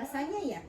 alasannya ya?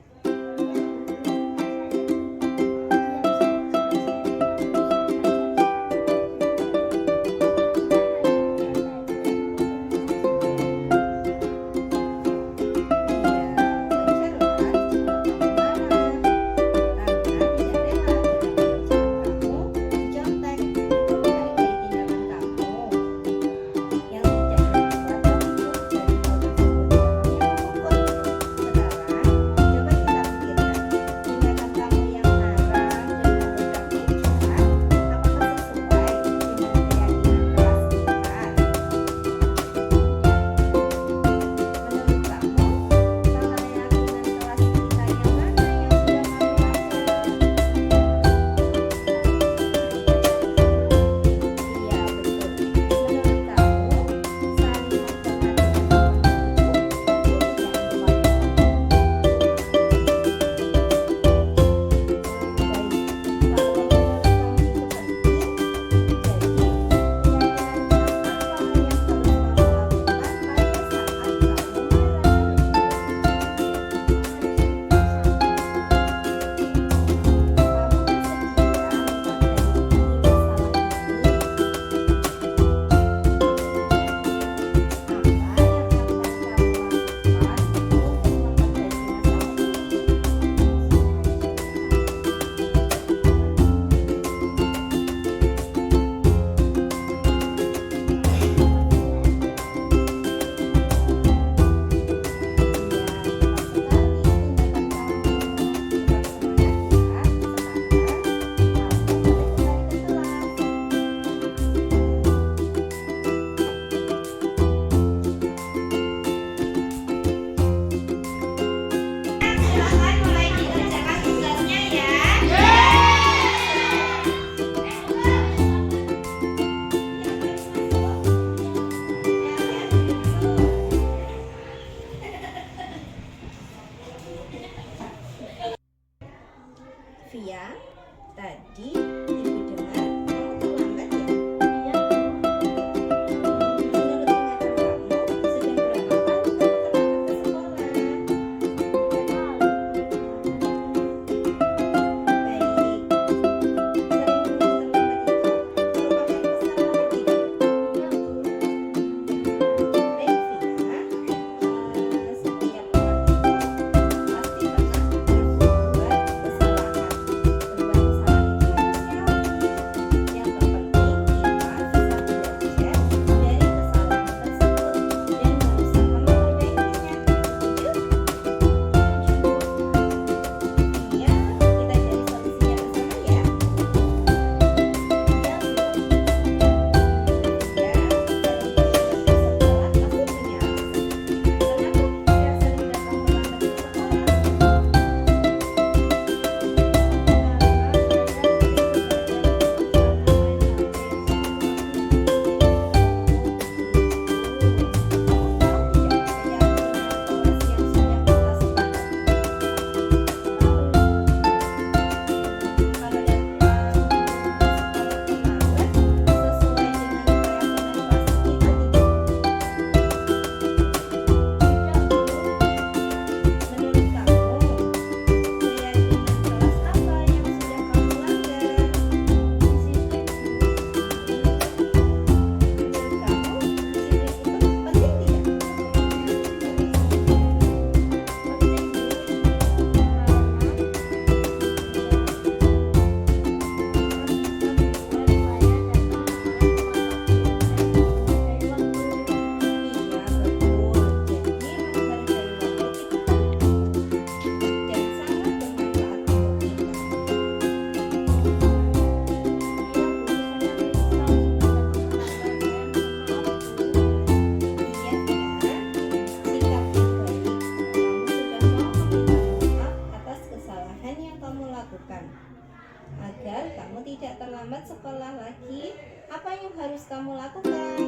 Via, tadi ibu dengar kamu terlambat ya? Menurut ingatan kamu, sudah berapa kali kamu terlambat ke sekolah? Baik, sering terlambat itu merupakan kesalahan tidak? Baik Via, setiap orang itu pasti pernah berbuat kesalahan. Agar kamu tidak terlambat sekolah lagi, apa yang harus kamu lakukan?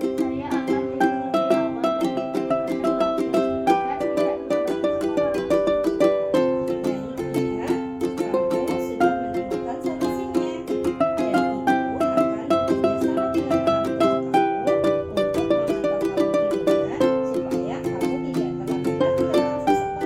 Saya akan tidur lebih awal dan tidak terlambat ke sekolah. Baik ya, kamu sudah menemukan solusinya. Dan ibu akan bekerjasama dengan orang tua kamu untuk memantau kamu di rumah supaya kamu tidak terlambat lagi ke sekolah.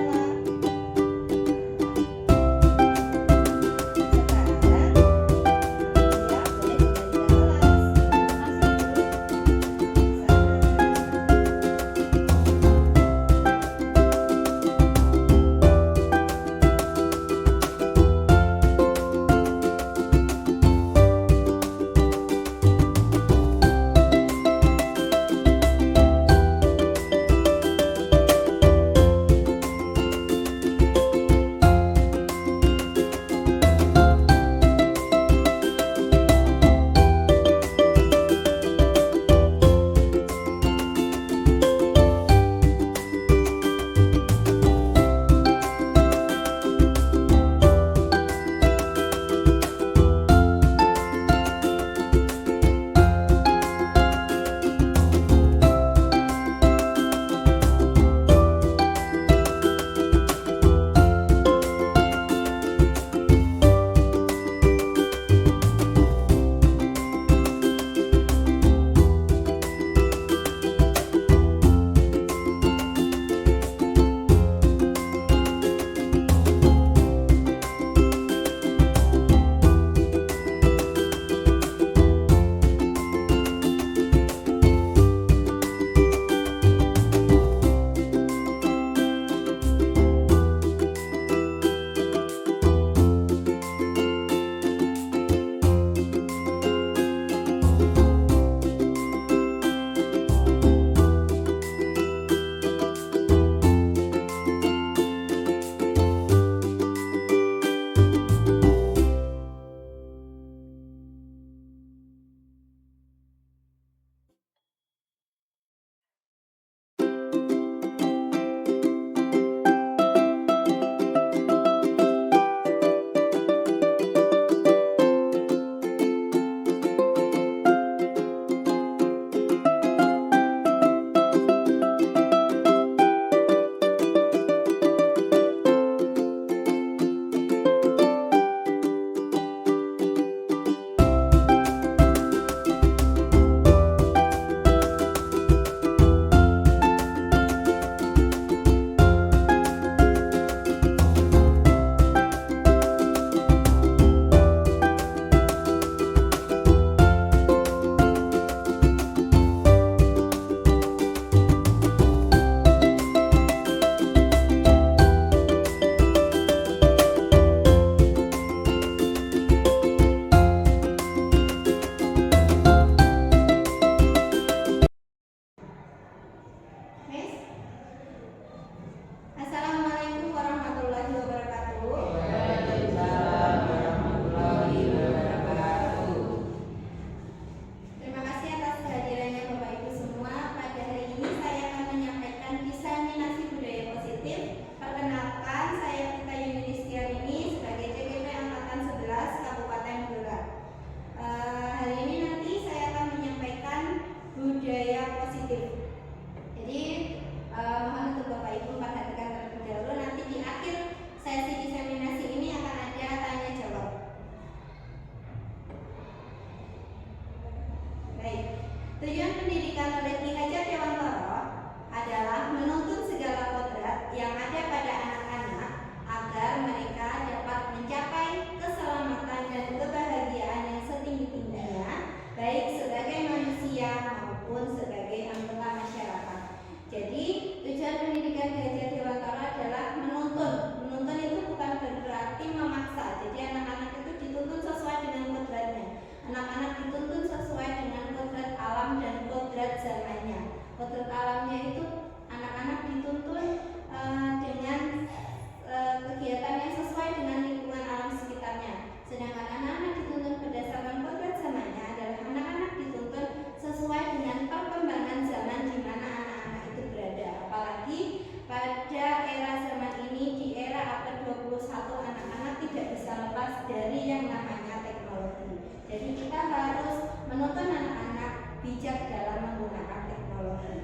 Jadi kita harus menuntun anak-anak bijak dalam menggunakan teknologi.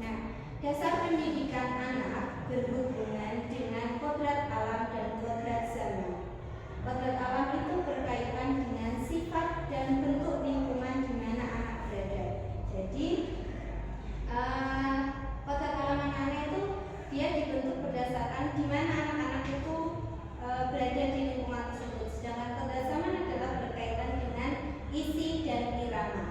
Nah, dasar pendidikan anak berhubungan dengan kodrat alam dan kodrat zaman. Kodrat alam itu berkaitan dengan sifat dan bentuk lingkungan di mana anak berada. Jadi, kodrat alam anak-anak itu dia dibentuk berdasarkan di mana anak-anak itu berada di lingkungan tersebut. Sedangkan kodrat zaman adalah berkaitan dengan isi dan irama.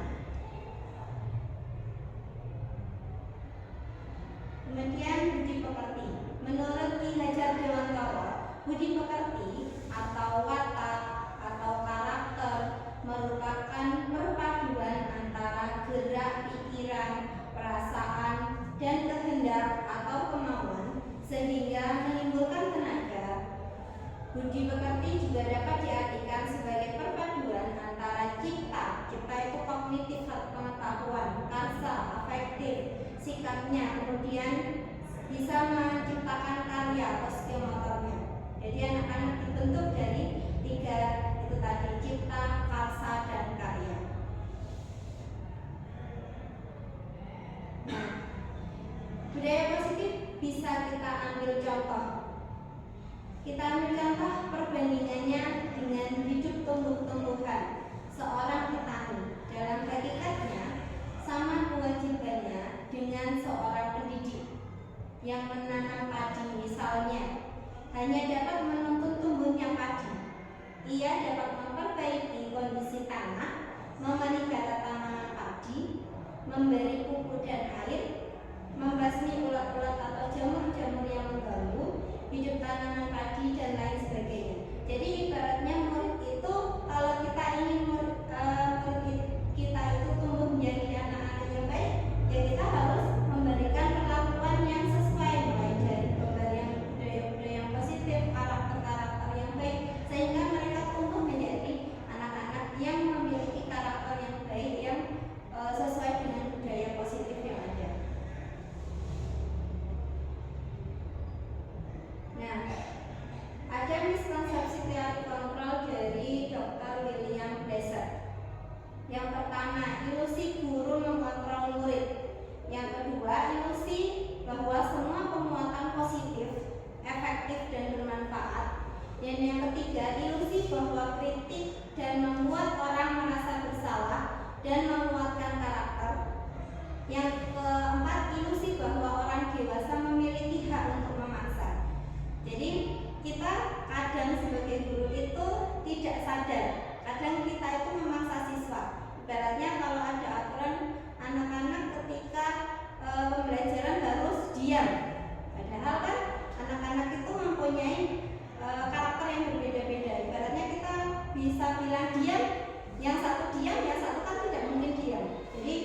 Kemudian budi pekerti. Menurut Ki Hajar Dewantara, budi pekerti atau watak atau karakter merupakan perpaduan antara gerak pikiran, perasaan, dan kehendak atau kemauan sehingga menimbulkan tenaga. Budi pekerti juga dapat diartikan sebagai perpaduan antara cipta itu kognitif atau pengetahuan, karsa, afektif, sikapnya, kemudian bisa menciptakan karya atau skill motornya. Jadi anak-anak dibentuk dari 3 itu tadi, cipta, karsa, dan karya. Nah, budaya positif bisa kita ambil contoh. Kita ambil contoh perbandingannya dengan hidup tumbuh-tumbuhan. Seorang petani dalam hakikatnya sama kewajibannya dengan seorang pendidik yang menanam padi misalnya, hanya dapat menuntun tumbuhnya padi. Ia dapat memperbaiki kondisi tanah, memelihara tanaman padi, memberi pupuk dan air, membasmi ulat-ulat atau jamur-jamur yang mengganggu hidup tanaman padi, dan lain sebagainya. Jadi ibaratnya murid itu, kalau kita ingin murid kita itu tumbuh menjadi anak-anak yang baik, ya kita harus memberikan perlakuan yang sesuai, mulai dari pemberian budaya-budaya yang positif, karakter-karakter yang baik, sehingga mereka tumbuh menjadi anak-anak yang memiliki karakter yang baik, yang sesuai dengan budaya positif yang ada. Nah, ada miskonsepsi teori kontrol dari Dr. William Blaser. Yang pertama, ilusi guru mengkontrol murid. Yang kedua, ilusi bahwa semua pemuatan positif, efektif, dan bermanfaat. Dan yang ketiga, ilusi bahwa kritik dan membuat orang merasa bersalah dan menguatkan karakter. Yang keempat, ilusi bahwa orang dewasa memiliki hak untuk memaksa. Jadi kita kadang sebagai guru itu tidak sadar, kadang kita itu memaksa siswa. Ibaratnya kalau ada aturan anak-anak ketika pembelajaran harus diam, padahal kan anak-anak itu mempunyai karakter yang berbeda-beda. Ibaratnya kita bisa bilang diam, yang satu diam, yang satu kan tidak mungkin diam. Jadi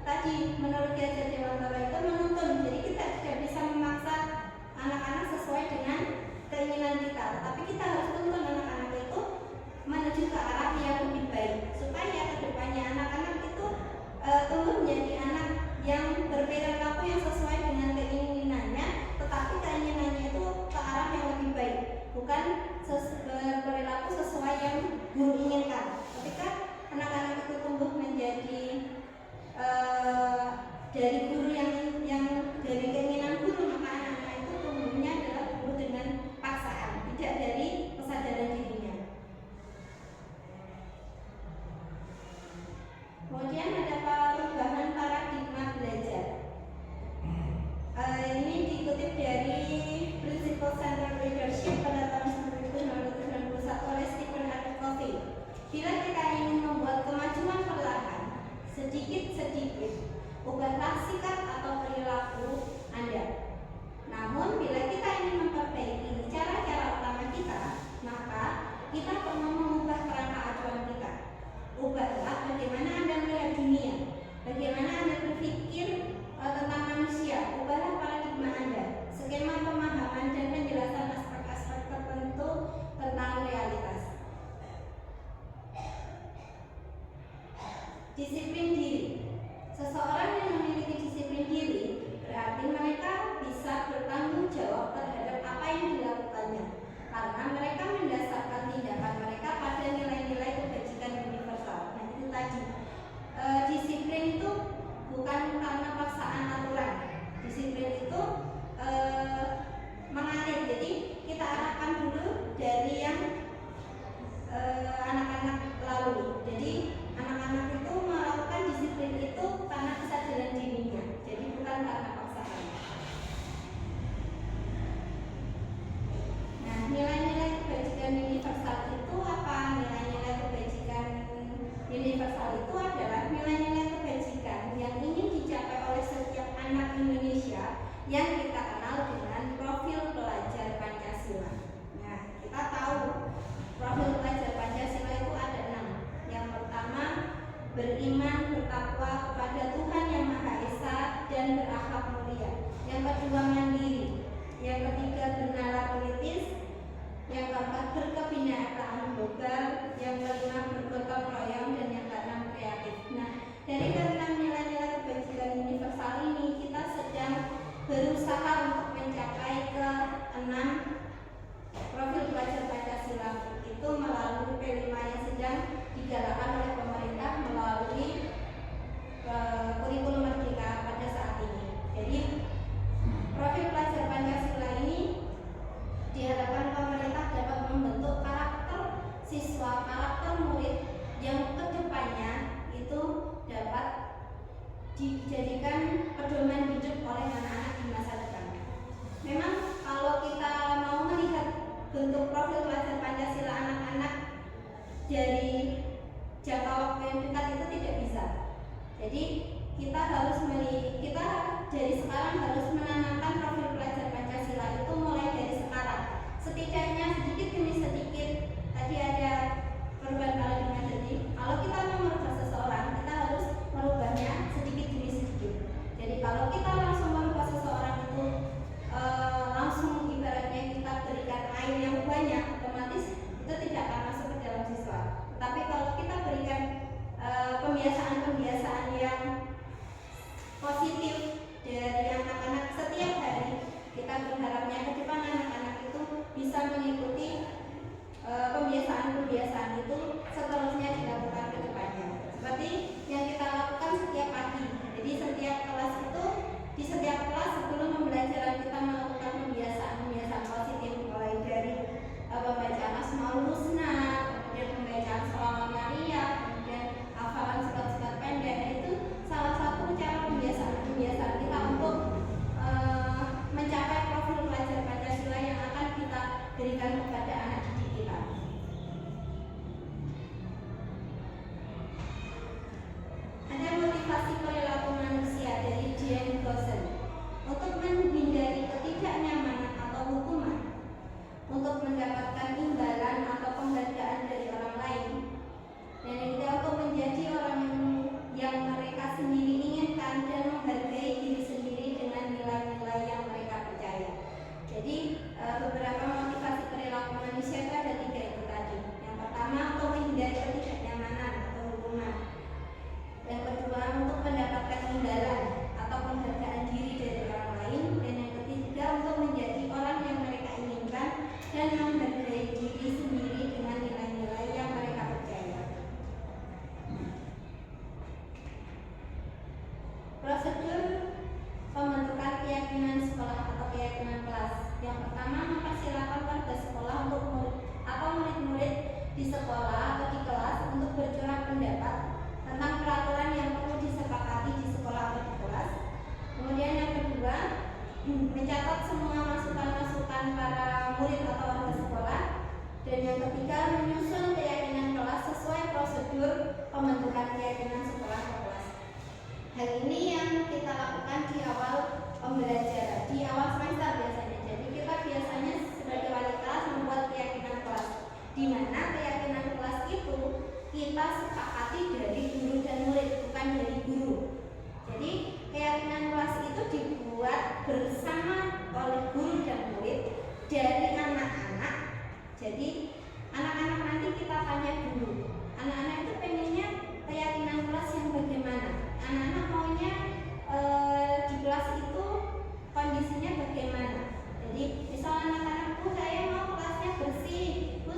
tadi menurut Ki Hajar Dewantara itu menuntun. Jadi kita tidak bisa memaksa anak-anak sesuai dengan keinginan kita, tapi kita harus tuntun anak-anak itu menuju ke arah yang lebih baik, supaya kedepannya anak-anak itu tumbuh menjadi anak yang berperilaku yang sesuai dengan keinginannya, tetapi keinginannya itu ke arah yang lebih baik, bukan berperilaku sesuai yang guru inginkan. Ketika anak-anak itu tumbuh menjadi dari guru yang dari keinginan guru, maka anak-anak itu tumbuhnya adalah tumbuh dengan paksaan, tidak dari kesadaran dirinya. Kemudian ada perubahan paradigma belajar. Ini dikutip dari Principle Centered Leadership pada tahun 1991 oleh Stephen R. Covey. Bila kita ingin membuat kemajuan perlahan, sedikit-sedikit, ubahlah sikap paksaan aturan. Disiplin itu mengalir. Jadi kita arahkan dulu dari yang anak-anak lalui. Jadi anak-anak itu melakukan disiplin itu karena kesadaran dirinya. Jadi bukan karena paksaan. Nah, nilai-nilai kebajikan universal itu apa? Nilai-nilai kebajikan universal itu adalah nilai-nilai kebajikan yang ingin dicapai oleh setiap anak Indonesia yang kita kenal dengan profil pelajar Pancasila. Nah, kita tahu profil pelajar Pancasila itu ada 6. Yang pertama, beriman, bertakwa kepada Tuhan Yang Maha Esa dan berakhlak mulia. Yang kedua, mandiri. Yang ketiga, bernalar kritis. Yang keempat, berkebinaikan global. Yang kelima, bergotong royong. Dan yang keenam, kreatif. Nah, dari keenam nilai-nilai kebajikan universal ini kita sedang berusaha untuk mencapai ke 6 profil pelajar Pancasila itu melalui P5 yang sedang digalakkan oleh pemerintah melalui kurikulum Merdeka pada saat ini. Jadi profil pelajar Pancasila ini diharapkan pemerintah dapat membentuk karakter siswa, karakter murid yang kedepannya itu dapat dijadikan pedoman hidup oleh anak-anak di masa depan. Memang kalau kita mau melihat bentuk profil pelajar Pancasila anak-anak dari jangka waktu yang dekat itu tidak bisa. Jadi kita dari sekarang harus menanamkan profil pelajar Pancasila itu mulai dari sekarang. Setidaknya sedikit demi sedikit. Tadi ada perubahan paradigma. Jadi kalau kita mau merubah seseorang, kita harus merubahnya sedikit demi sedikit. Jadi kalau kita langsung merubah seseorang itu langsung ibaratnya kita berikan air yang banyak, otomatis itu tidak akan masuk ke dalam siswa. Tapi kalau kita berikan pembiasaan-pembiasaan yang positif dari anak-anak setiap hari, kita berharapnya ke depan anak-anak itu bisa mengikuti pembiasaan-pembiasaan itu seterusnya dilakukan ke depannya. Seperti yang kita lakukan setiap pagi. Jadi setiap kelas itu, di setiap kelas sebelum pembelajaran kita melakukan pembiasaan-pembiasaan positif, mulai dari pembacaan Asmaul Husna, kemudian pembacaan Sholawat Maria, kemudian hafalan surat-surat pendek. Itu salah satu cara pembiasaan kita untuk mencapai profil pelajar Pancasila yang akan kita berikan kepada anak didik kita. Ada motivasi perilaku manusia dari Jean Gossen untuk menghindari ketidaknyamanan atau hukuman, untuk mendapatkan imbalan atau penghargaan dari orang lain, dan juga untuk menjadi orang yang mereka sendiri inginkan dan menghargai diri sendiri dengan nilai-nilai yang mereka percaya. Jadi beberapa motivasi perilaku manusia itu ada 3 itu tadi. Yang pertama, untuk menghindari ketidaknyamanan atau hukuman. Yang kedua, untuk mendapatkan imbalan atau penghargaan diri dari orang lain. Dan yang ketiga, untuk menjadi orang yang mereka inginkan dan menghargai diri sendiri dengan nilai-nilai yang mereka percaya. Prosedur pembentukan keyakinan sekolah atau keyakinan kelas. Yang pertama, mempersilakan warga sekolah untuk murid-murid di sekolah atau di kelas untuk bercurah pendapat tentang peraturan yang perlu disepakati di sekolah atau di kelas. Kemudian yang kedua, mencatat semua masukan-masukan para murid atau warga sekolah. Dan yang ketiga, menyusun keyakinan kelas sesuai prosedur pembentukan keyakinan sekolah atau kelas. Hal ini yang kita lakukan di awal pembelajaran, di awal semester biasanya. Jadi kita biasanya sebagai wali kelas membuat keyakinan kelas, di mana keyakinan kelas itu kita sepakati dari guru dan murid, bukan dari guru. Jadi keyakinan kelas itu dibuat bersama oleh guru dan murid dari anak-anak. Jadi anak-anak nanti kita tanya dulu, anak-anak itu pengennya keyakinan kelas yang bagaimana? Anak-anak maunya di kelas itu kondisinya bagaimana? Jadi misal anak-anakku, saya mau kelasnya bersih,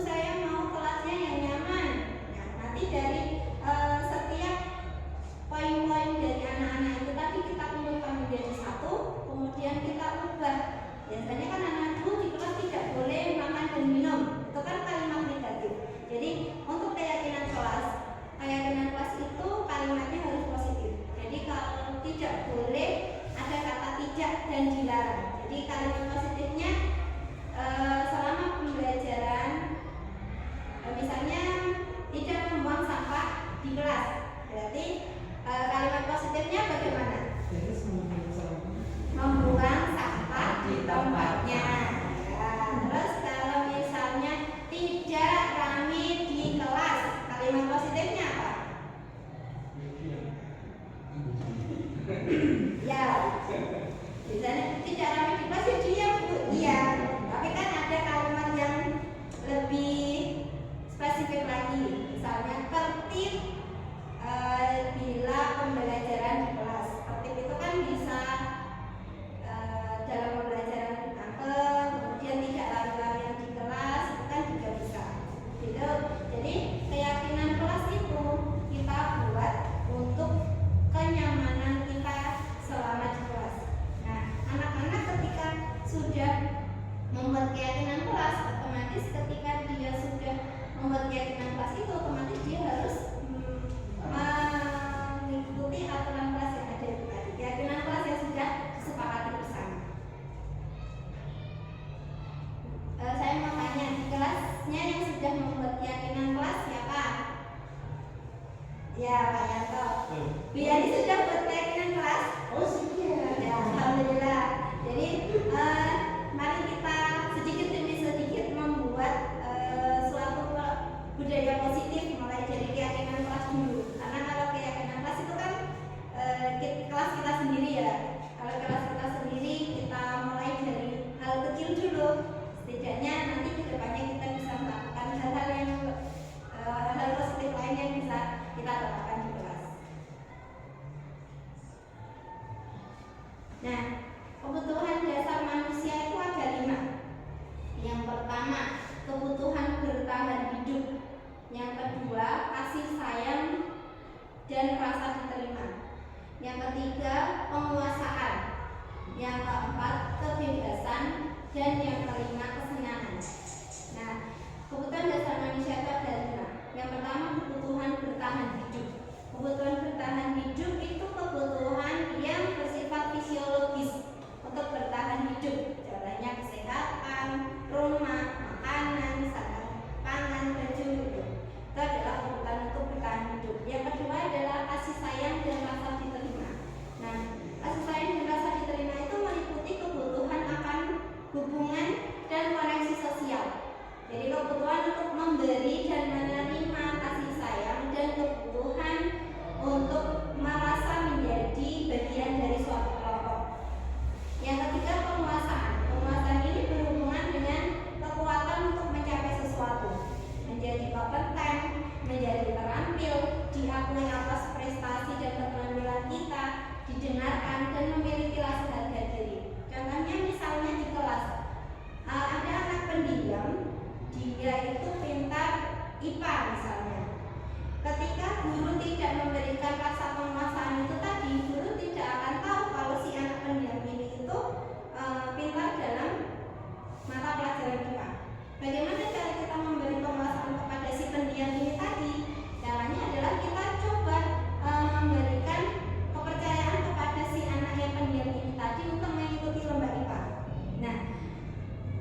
saya mau kelasnya yang nyaman. Nah, nanti dari setiap poin-poin dari anak-anak itu tadi kita kumpulkan Nah, kebutuhan dasar manusia itu ada 5. Yang pertama, kebutuhan bertahan hidup. Yang kedua, kasih sayang dan rasa diterima. Yang ketiga, penguasaan. Yang keempat, kebebasan. Dan yang kelima, kesenangan. Nah, kebutuhan dasar manusia itu ada 5. Yang pertama, kebutuhan bertahan hidup. Kebutuhan bertahan hidup itu kebutuhan yang bersifat fisiologis untuk bertahan hidup. Contohnya kesehatan, rumah, makanan, sandang pangan, baju gitu. Itu adalah kebutuhan untuk bertahan hidup. Yang kedua adalah kasih sayang dan rasa diterima. Nah, kasih sayang dan rasa diterima itu meliputi kebutuhan akan hubungan dan koneksi sosial. Jadi kebutuhan untuk memberi dan menerima kasih sayang dan kebutuhan untuk merasa menjadi bagian dari suatu kelompok. Yang ketiga, penguasaan. Penguasaan ini berhubungan dengan kekuatan untuk mencapai sesuatu, menjadi kompeten, menjadi terampil, diakui atas prestasi dan keterampilan kita, didengarkan dan memiliki rasa harga diri. Contohnya misalnya di kelas ada anak pendiam, dia itu pintar IPA misalnya. Ketika guru tidak memberikan rasa penguasaan itu tadi, guru tidak akan tahu kalau si anak pendiam ini itu pintar dalam mata pelajaran IPA. Bagaimana cara kita memberi penguasaan kepada si pendiam ini tadi? Caranya adalah kita coba memberikan kepercayaan kepada si anak yang pendiam ini tadi untuk mengikuti lomba IPA. Nah,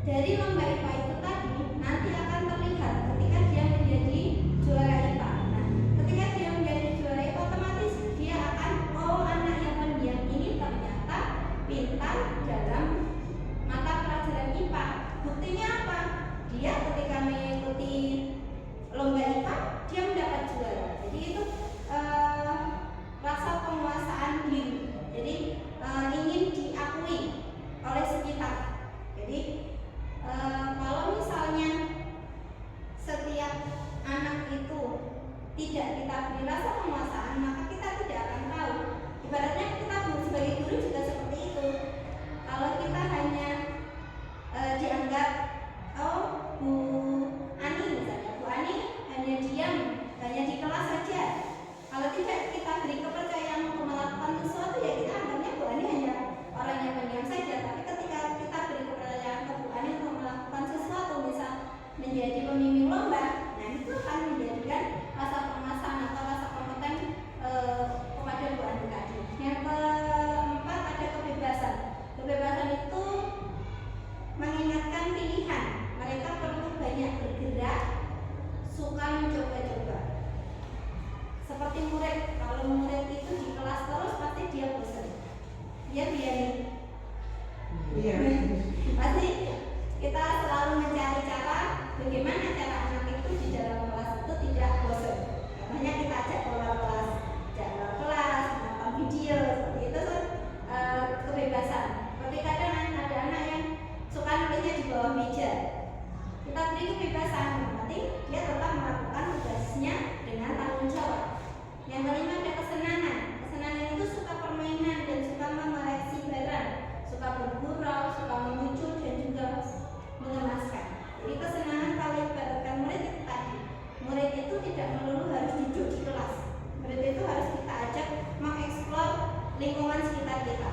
dari lomba IPA itu tadi nanti akan terlihat ketika dia menjadi juara IPA. Nah, ketika dia menjadi juara IPA, otomatis dia akan, oh, anak yang pendiam ini ternyata pintar dalam mata pelajaran IPA. Buktinya apa? Dia ketika mengikuti lomba IPA, dia mendapat juara. Jadi itu rasa penguasaan diri. Jadi ingin diakui oleh sekitar. Jadi kalau misalnya setiap anak itu tidak kita beri rasa penguasaan, maka kita tidak akan tahu. Ibaratnya kita sebagai guru juga seperti itu. Kalau kita hanya dianggap, oh, Bu Ani misalnya, Bu Ani hanya diam, hanya di kelas saja. Kalau tidak kita beri kepercayaan untuk melakukan sesuatu, ya kita anggapnya Bu Ani hanya orang yang pendiam saja. Tapi ketika kita beri kepercayaan ke Bu Ani untuk melakukan sesuatu, misal menjadi pembimbing lomba, nah itu akan menjadikan rasa penguasaan atau rasa kompeten kepada Bu Ani tadi. Yang keempat ada kebebasan. Kebebasan itu mengingatkan pilihan. Mereka perlu banyak bergerak, suka mencoba-coba. Seperti murid, kalau murid itu di kelas terus pasti dia bosan. Dia biarin. Iya. Pasti kita selalu mencari cara bagaimana cara anak itu di dalam kelas itu tidak bosan. Makanya kita ajak keluar kelas, nonton video, seperti itu kebebasan. Seperti kadang ada anak yang suka nulisnya di bawah meja. Kita beri kebebasan, nanti dia tetap melakukan tugasnya dengan tanggung jawab. Yang kelima ada kesenangan. Kesenangan itu suka permainan dan suka mengoleksi barang, suka bergurau, suka melucu dan juga mengemaskan. Jadi kesenangan kalau ibaratkan murid itu tadi, murid itu tidak melulu harus duduk di kelas. Murid itu harus kita ajak mengeksplor lingkungan sekitar kita.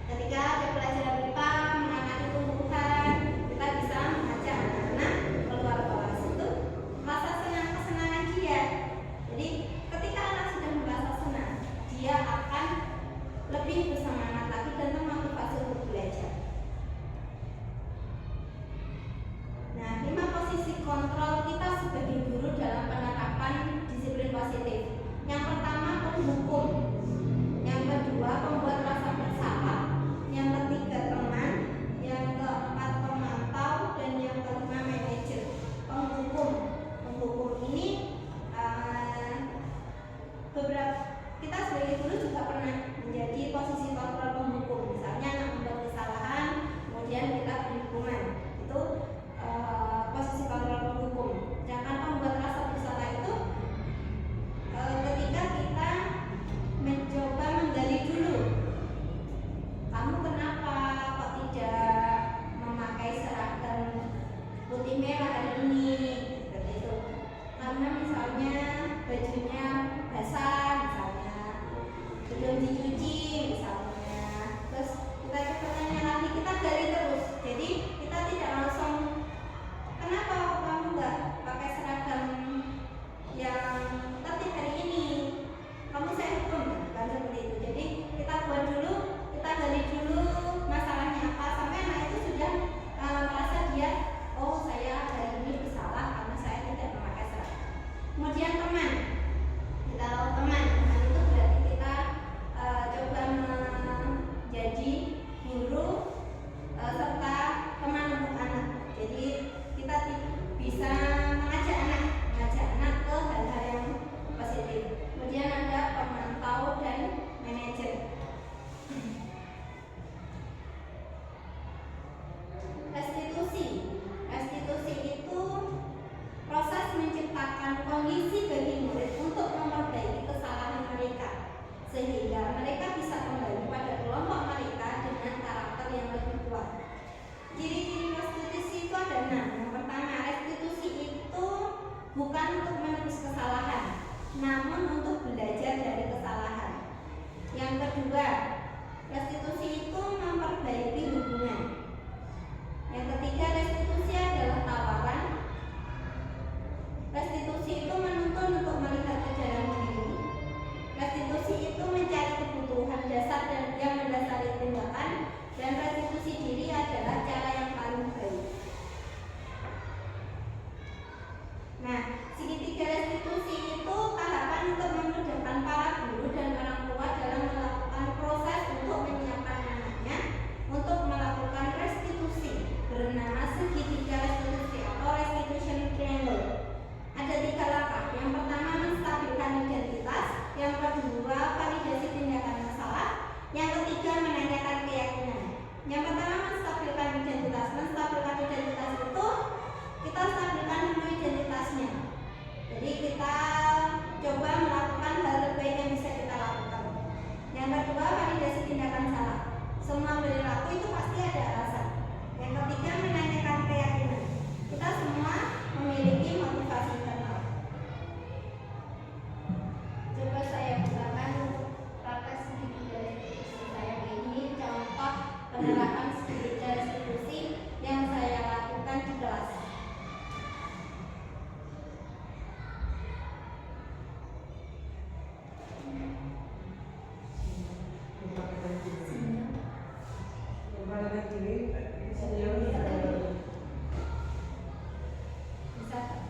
Ketika ada pelajaran IPA mengenai tumbuhan, kita bisa mengajak anak-anak keluar kelas itu merasa senang, kesenangan dia. Jadi ketika anak sudah merasa senang, dia akan lebih bersemangat lagi dan termotivasi untuk belajar. Nah, 5 posisi kontrol kita sebagai guru dalam penerapan disiplin positif. Yang pertama, penghukum. Yang kedua, pembuat rasa bersalah. Yang ketiga, teman. Yang keempat, pemantau. Dan yang kelima, manajer. Penghukum. Penghukum ini beberapa kita sebagai guru juga pernah menjadi posisi kontrol menerapkan restitusi yang saya lakukan di kelas. Bisa tak?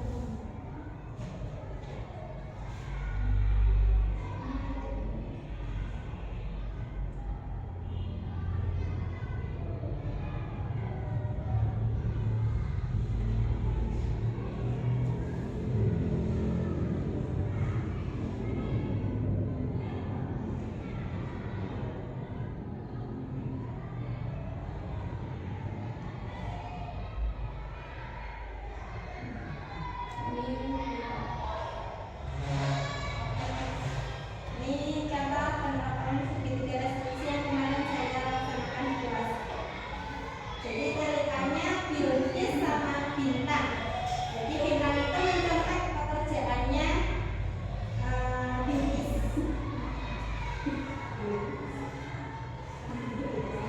Ini contoh penerapan segitiga restitusi yang kemarin saya laksanakan di kelas. Jadi ceritanya Bilqis sama Bintang. Jadi Bintang itu mencontek pekerjaannya Bilqis.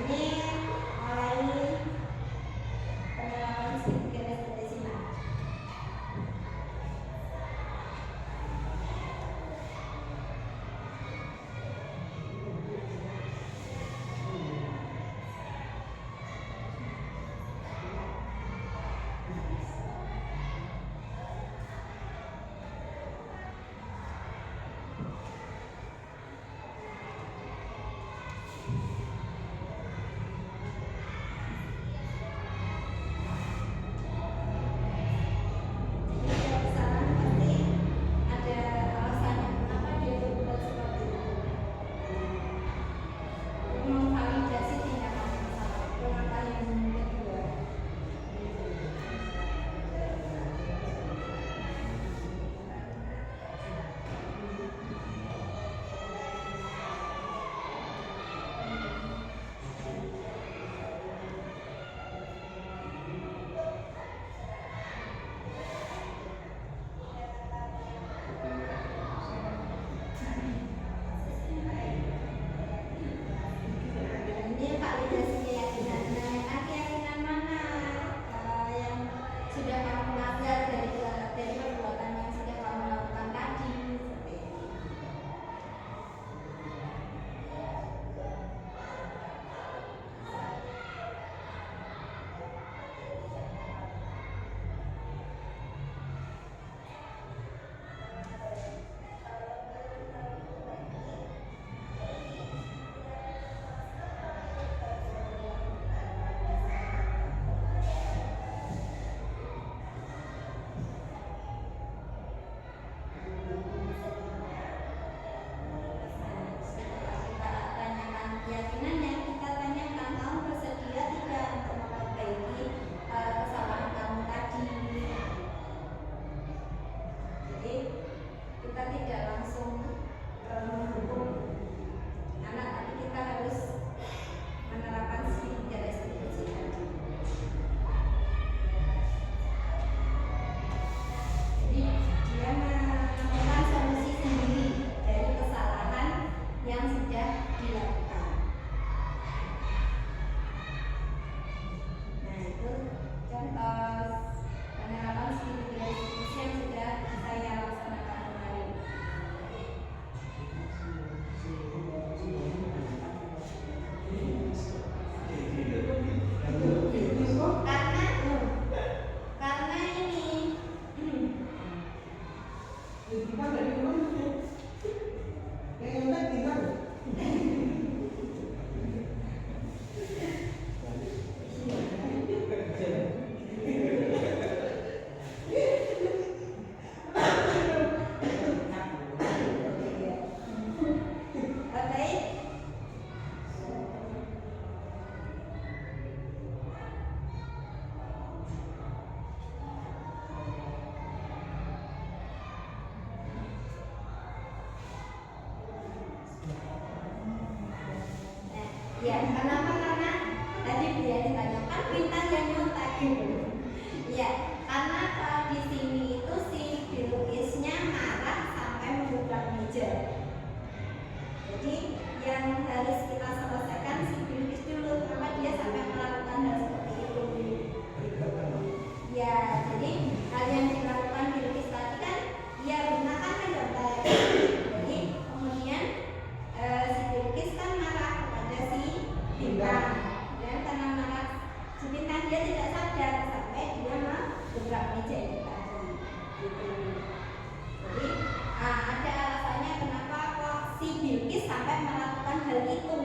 Ini mulai penerapan segitiga restitusi. Setiap kesalahan pasti ada alasannya kenapa dia berbuat seperti itu. Memvalidasi tindakan yang salah itu langkah yang kedua. Ini validasi keyakinan. Nah, keyakinan mana yang sudah kamu langgar dari perbuatan yang sudah kamu lakukan tadi? Seperti ini. Setelah kita tanyakan keyakinannya, kita tanyakan kamu bersedia tidak untuk memperbaiki kesalahan kamu tadi. Jadi kita tidak langsung menghukum anak, tapi kita harus menerapkan segitiga restitusi tadi. Jadi dia menemukan solusi sendiri dari kesalahan yang sudah dilakukan. Nah, itu contoh penerapan segitiga restitusi yang sudah saya laksanakan kemarin. Karena ini baik. Ya, kenapa? Karena tadi dia ditanyakan Bintang yang nyontek gitu. Ya, karena di sini itu si Bilqisnya marah sampai mengubrak meja. Jadi yang harus kita selesaikan si Bilqis dulu, kenapa dia bintang. Dan karena marah si bintang dia tidak sadar sampai dia menabrak meja itu tadi. Gitu. Jadi ada alasannya kenapa kok si Bilqis sampai melakukan hal itu.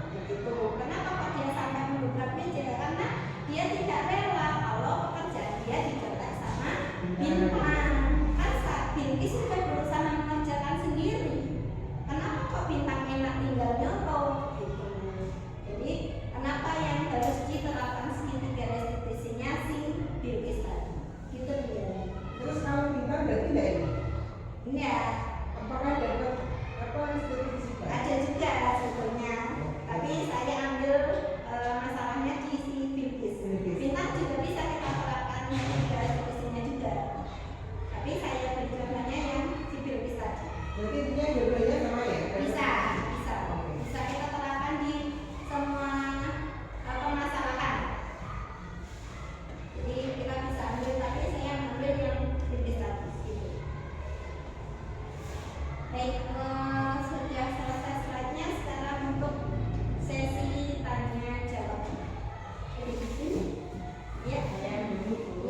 Begitu. Kenapa kok dia sampai menabrak meja? Karena dia tidak rela kalau pekerjaan dia dicoret sama bintang. Kan saat Bilqis sudah berusaha mengerjakan sendiri. Kenapa kok bintang enak tinggal nyontoh? Gitu. Jadi kenapa yang harus diterapkan segitiga restitusinya si Bilqis tadi? Gitu dia. Terus kalau bintang berarti tidak ini? Enggak. Apakah dapat apa restitusi? Ada juga sebetulnya, tapi saya ambil masalahnya di si Bilqis. Bintang juga bisa kita terapkan segitiga restitusinya juga, tapi saya beri contohnya yang si Bilqis tadi. Berarti intinya dua-duanya sama ya? Bisa kita terapkan di semua permasalahan. Jadi kita bisa ambil, tapi saya ambil yang Bilqis tadi. Gitu. Baik, sudah selesai slide-nya. Sekarang untuk sesi tanya jawab. Jadi di sini. Ya.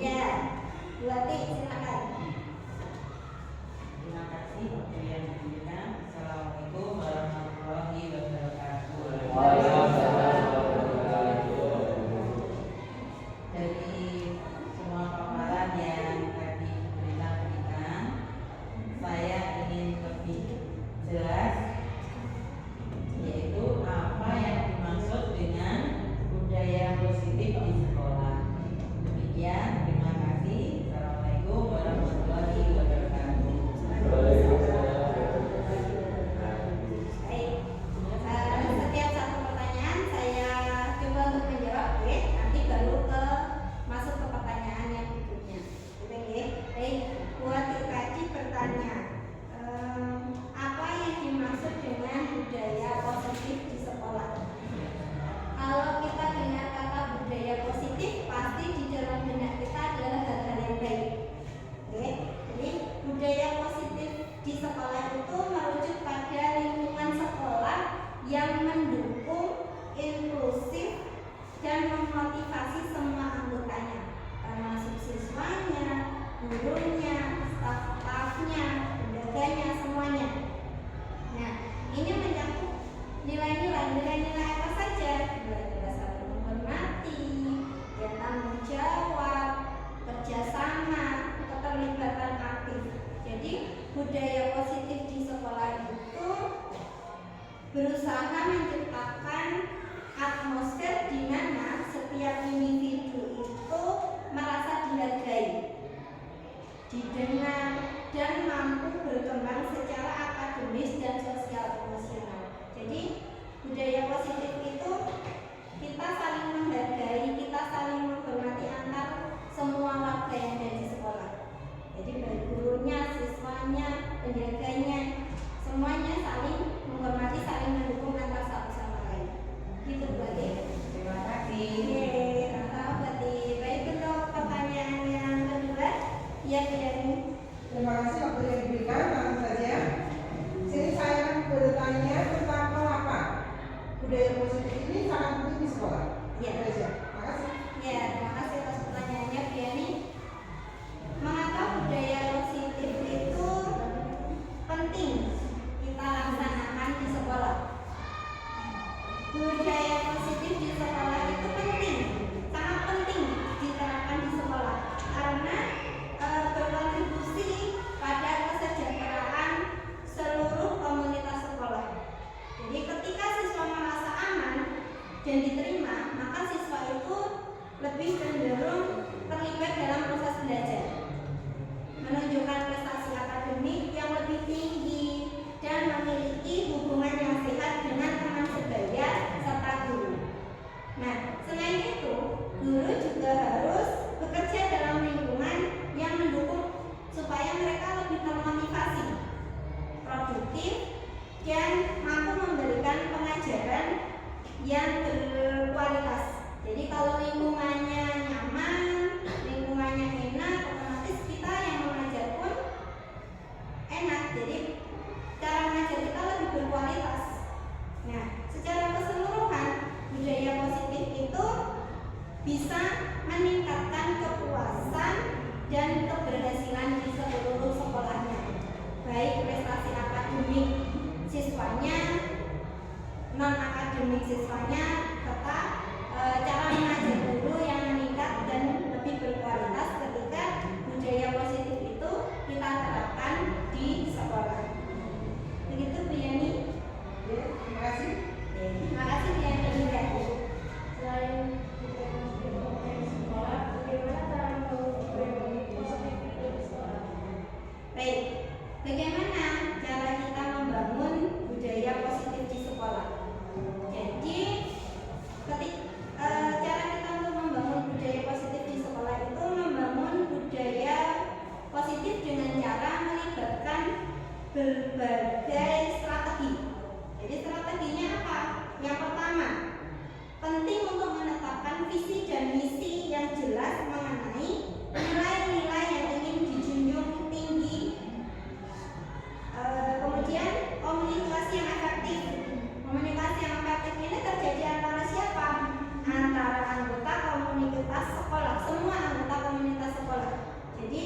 Ya. Bu Ati, silakan. Terima kasih Waktu yang diberikan. Assalamualaikum warahmatullahi wabarakatuh. Dari semua paparan yang tadi berikan, saya ingin lebih jelas, yaitu apa yang dimaksud dengan budaya positif di sekolah. Demikian, terima kasih. Assalamualaikum warahmatullahi wabarakatuh. Baik, setiap satu pertanyaan saya coba untuk menjawab, ya. Nanti baru masuk ke pertanyaan yang berikutnya. Gitu, ya. Baik, buat dikaji bertanya, apa yang dimaksud dengan budaya positif di sekolah? Kalau kita dengar kata budaya positif, pasti di dalam benak kita adalah hal-hal yang baik. Oke, jadi budaya positif di sekolah itu merujuk pada lingkungan sekolah yang mendukung, inklusif, dan memotivasi semua anggotanya, termasuk siswanya, gurunya, staf-stafnya, pendaganya, semuanya. Nah, ini mencakup nilai-nilai apa saja? Nilai-nilai saling menghormati, ya, tanggung jawab, kerjasama, keterlibatan aktif. Jadi budaya positif di sekolah itu berusaha menciptakan atmosfer di mana setiap individu itu merasa dihargai, didengar, dan mampu berkembang secara akademis dan sosial emosional. Jadi budaya positif itu kita saling menghargai, kita saling menghormati antar semua warga yang ada di sekolah. Jadi baik gurunya, siswanya, penjaganya, semuanya saling menghormati, saling mendukung antar satu sama lain. Gitu Bu Ati. Terima kasih. Berarti baik, untuk pertanyaan yang kedua, ya Biani. Terima kasih waktu yang diberikan. Langsung saja. Sini saya akan bertanya tentang mengapa budaya positif ini sangat penting di sekolah. Ya. Terima kasih. Ya, terima kasih atas pertanyaannya Biani. Mengapa budaya positif itu penting kita laksanakan di sekolah? Budaya positif di sekolah itu penting, sangat penting diterapkan di sekolah karena berkontribusi pada kesejahteraan seluruh komunitas sekolah. Jadi ketika siswa merasa aman dan diterima, maka siswa itu lebih cenderung terlibat dalam proses belajar, menunjukkan prestasi akademik yang lebih tinggi, dan memiliki hubungan yang sehat dengan teman sebaya serta guru. Nah, selain itu, guru juga harus bekerja dalam lingkungan yang mendukung supaya mereka lebih termotivasi, produktif, dan mampu memberikan pengajaran yang berkualitas. Jadi kalau lingkungannya nyaman, lingkungannya enak, otomatis kita yang mengajar pun enak. Jadi cara mengajar kita lebih berkualitas. Nah, mendidik siswanya serta cara mengajar guru yang meningkat dan lebih berkualitas ketika budaya positif itu kita terapkan di sekolah. Begitu Bu Yani. Oke, terima kasih. Terima kasih Bu Yani. Selain budaya positif di sekolah, bagaimana cara membangun budaya positif itu di sekolah? Baik, bagaimana cara kita membangun budaya positif di sekolah? Jadi, cara kita untuk membangun budaya positif di sekolah itu membangun budaya positif dengan cara melibatkan berbagai strategi. Jadi strateginya apa? Yang pertama, penting untuk menetapkan visi dan misi yang jelas mengenai nilai-nilai yang ingin dijunjung tinggi. Kemudian komunikasi yang efektif. Komunikasi yang efektif ini terjadi antara siapa? Antara anggota komunitas sekolah, semua anggota komunitas sekolah. Jadi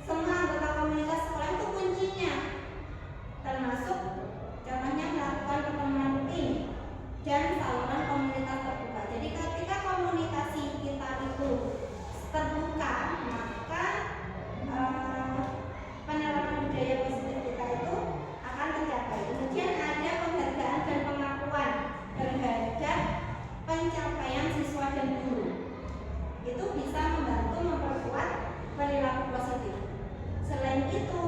semua anggota komunitas sekolah itu kuncinya, termasuk contohnya melakukan pertemuan rutin dan saluran komunitas terbuka. Jadi ketika komunikasi kita itu terbuka, maka penerapan budaya positif kita itu akan tercapai. Kemudian ada penghargaan dan pengakuan terhadap pencapaian siswa dan guru. Itu bisa membantu memperkuat perilaku positif. Selain itu,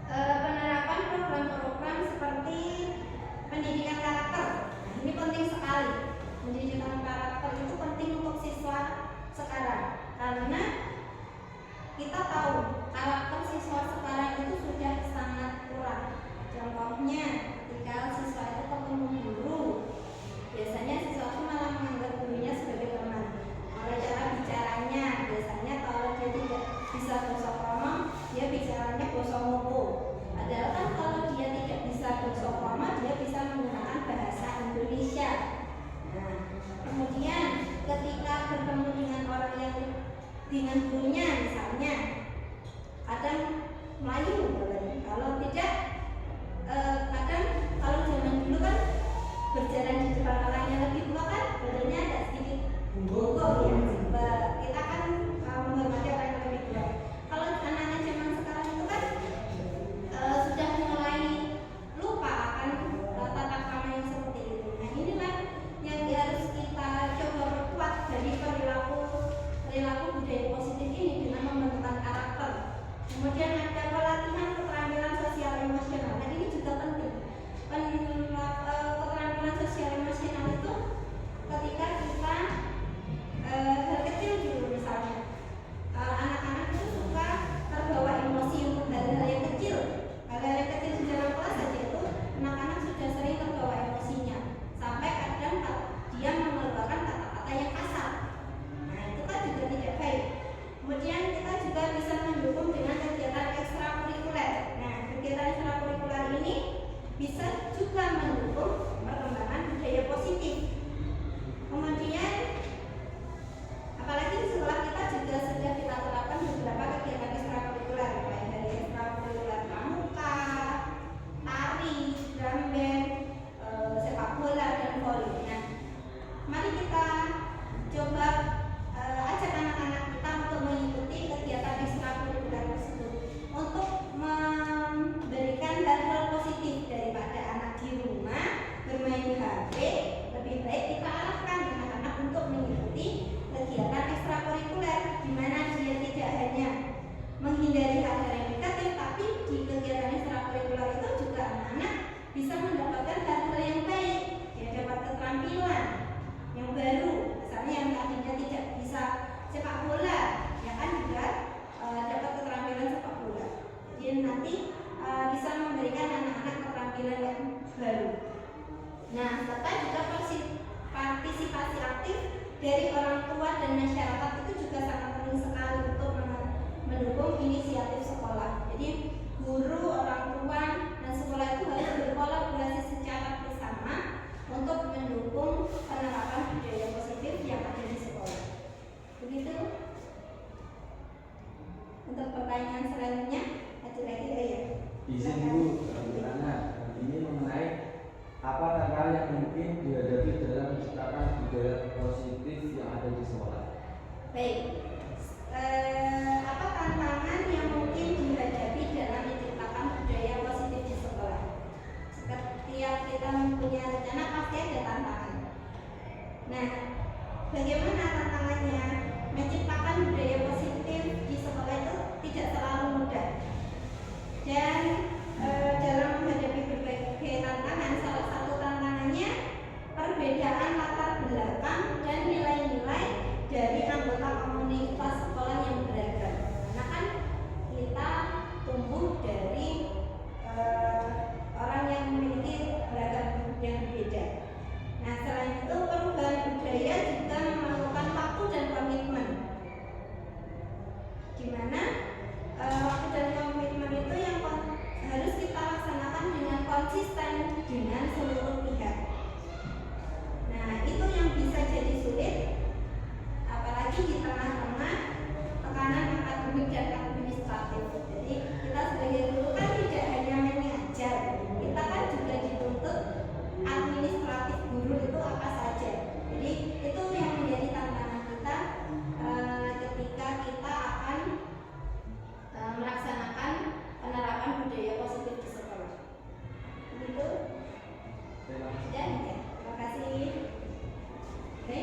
penerapan program-program seperti pendidikan karakter. Nah, ini penting sekali. Pendidikan karakter itu penting untuk siswa sekarang karena kita tahu karakter siswa sekarang itu sudah sangat kurang. Contohnya, ketika siswa itu ketemu guru, biasanya siswa itu malah menganggap gurunya sebagai teman. Oleh cara bicaranya, biasanya kalau dia tidak bisa bahasa krama, dia bicaranya bahasa Mopo. Padahal kan kalau dia tidak bisa bahasa krama, dia bisa menggunakan bahasa Indonesia. Nah, kemudian ketika bertemu dengan orang yang dengan gurunya, misalnya kadang Melayu, kalau tidak kadang kalau zaman dulu kan berjalan di depan orang yang lebih tua kan badannya agak sedikit bungkuk ya. Kita kan menghormati orang yang lebih tua. Kalau anak-anak zaman sekarang itu kan sudah mulai lupa akan tata krama yang seperti itu. Nah, inilah yang harus kita coba perkuat dari perilaku budaya positif ini dengan membentukkan karakter. Kemudian ada pelatihan keterampilan sosial emosional. Nah, ini juga penting. Keterampilan sosial emosional itu ketika kita hal kecil dulu misalnya, anak-anak itu suka terbawa emosi untuk hal-hal yang kecil. Hal-hal yang kecil di dalam kelas saja itu anak-anak sudah sering terbawa emosinya sampai kadang dia mengeluarkan kata-kata yang kasar. Nah, itu kan juga tidak baik. Kemudian kita juga bisa mendukung dengan kegiatan ekstrakurikuler. Nah, kegiatan ekstrakurikuler ini bisa juga mendukung perkembangan budaya positif. Kemudian apalagi di sekolah kita juga sudah kita terapkan beberapa kegiatan ekstrakurikuler, baik dari ekstrakurikuler pramuka, tari, drum band, sepak bola dan voli. Nah, mari kita coba ajak anak-anak kita untuk mengikuti kegiatan ekstrakurikuler tersebut untuk memberikan hal-hal positif daripada anak di rumah bermain HP. Lebih baik kita arahkan anak-anak untuk mengikuti kegiatan ekstrakurikuler di mana dia tidak hanya menghindari hal-hal yang negatif, tapi di kegiatan ekstrakurikuler itu juga anak-anak bisa mendapatkan hal-hal yang baik. Dia dapat keterampilan yang baru, misalnya yang tadinya tidak bisa sepak bola, ya kan juga dapat keterampilan sepak bola. Jadi nanti bisa memberikan anak-anak keterampilan yang baru. Nah, serta juga partisipasi aktif dari orang tua dan masyarakat itu juga sangat penting sekali untuk mendukung inisiatif sekolah. Jadi guru, orang tua, dan sekolah itu harus berkolaborasi secara bersama untuk mendukung penerapan budaya positif yang ada di sekolah. Begitu. Untuk pertanyaan selanjutnya, ada lagi ya? Izin dulu, ini mengenai apa hal yang mungkin mungkin dihadapi dalam menciptakan budaya positif yang ada di sekolah? Baik, apa tantangan yang mungkin dihadapi dalam menciptakan budaya positif di sekolah? Setiap kita mempunyai rencana pasti ada tantangan. Nah, bagaimana tantangannya? Menciptakan budaya positif di sekolah itu tidak selalu mudah. Dan dalam menghadapi berbagai tantangan, salah satu tantangannya perbedaan latar belakang dan nilai-nilai dari anggota komunitas sekolah yang beragam. Karena kan kita tumbuh dari orang yang memiliki beragam yang berbeda. Nah, selain itu perubahan budaya juga memerlukan waktu dan komitmen. Di mana waktu dan komitmen itu yang harus kita laksanakan dengan konsisten dengan seluruh pihak. Nah, itu yang bisa jadi sulit, apalagi di tengah-tengah tekanan akademik dan administratif. Jadi kita sebagai guru kan tidak hanya mengajar, kita kan juga dituntut administratif guru itu apa saja. Jadi itu yang menjadi tantangan kita ketika kita akan melaksanakan penerapan budaya positif di sekolah. Itu dan ya, terima kasih. Oke,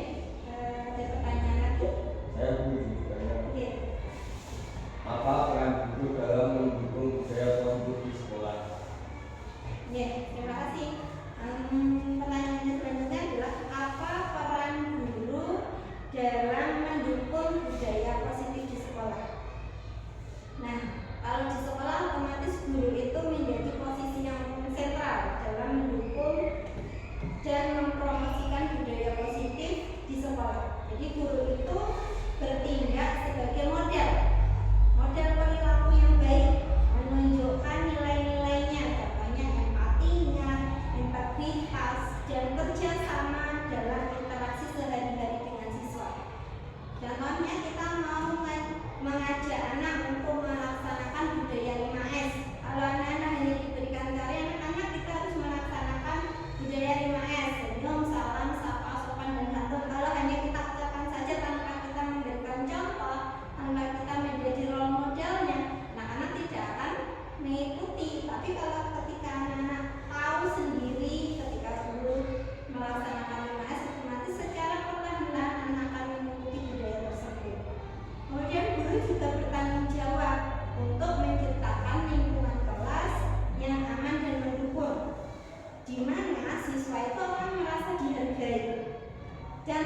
ada pertanyaan lagi? Saya punya pertanyaan. Oke. Apa peran guru dalam mendukung budaya positif di sekolah? Ya, terima kasih. Pertanyaannya selanjutnya adalah apa peran guru dalam mendukung budaya positif di sekolah? Nah, kalau di sekolah otomatis guru itu menjadi posisi yang sentral dalam mendukung dan mempromosikan budaya positif di sekolah. Jadi guru itu bertindak sebagai model perilaku yang baik, menunjukkan nilai-nilainya, contohnya empatinya, integritas, dan kerjasama dalam interaksi sehari-hari dengan siswa. Contohnya kita mau mengajak anak untuk melaksanakan budaya 5S. Kalau anak-anak hanya diberikan karya, anak-anak kita harus melaksanakan budaya 5S, senyum, salam, sapa, sopan, dan santun. Kalau hanya kita ucapkan saja tanpa kita memberikan contoh, tanpa kita menjadi role modelnya, anak-anak tidak akan mengikuti. Tapi kalau ketika anak-anak tahu sendiri, ketika guru melaksanakan 5S, otomatis secara perlahan-lahan anak akan mengikuti budaya tersebut. Kemudian guru juga bertanggung jawab untuk menciptakan lingkungan kelas yang aman dan mendukung, di mana siswa itu akan merasa dihargai dan